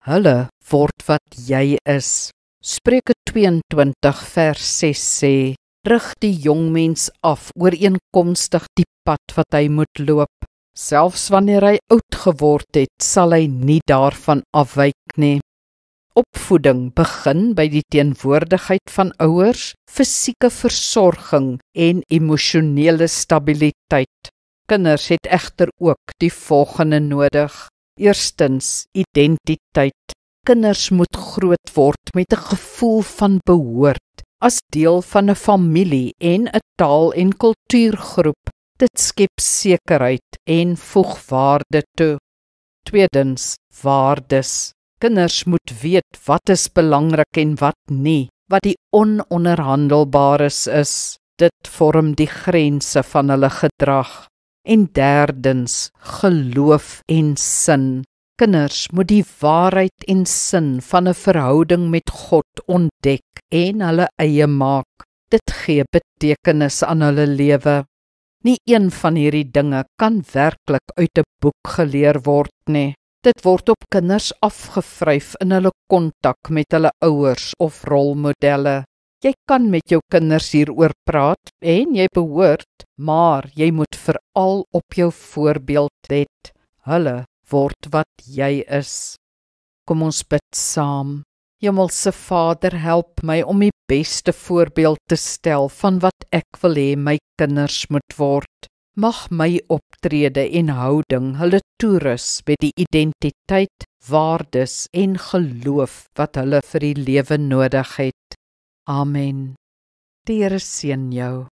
Hulle word wat jy is. Spreuke 22 vers 6 sê, rig die jongmens af ooreenkomstig die pad wat hy moet loop. Selfs wanneer hy oud geword het, sal hy nie daarvan afwyk nie. Opvoeding begin by die teenwoordigheid van ouers, fisieke versorging en emosionele stabiliteit. Kinders het egter ook die volgende nodig. Eerstens, identiteit. Kinders moet groot word met 'n gevoel van behoort, as deel van 'n familie en 'n taal- en kultuurgroep. Dit skep sekerheid en voeg waarde toe. Tweedens, waardes. Kinders moet weet wat is belangrik en wat nie, wat die ononderhandelbares is. Dit vorm die grense van hulle gedrag. En derdens, geloof en sin. Kinders moet die waarheid en sin van 'n verhouding met God ontdek en hulle eie maak. Dit gee betekenis aan hulle lewe. Nie een van hierdie dinge kan werklik uit 'n boek geleer word nie. Dit word op kinders afgevryf in hulle kontak met hulle ouers of rolmodelle. Jy kan met jou kinders hieroor praat en jy behoort, maar jy moet veral op jou voorbeeld let. Hulle word wat jy is. Kom ons bid saam. Hemelse Vader, help my om die beste voorbeeld te stel van wat ek wil hê my kinders moet word. Mag my optrede en houding hulle toerus met die identiteit, waardes en geloof wat hulle vir die lewe nodig het. Amen. Die Here seën jou.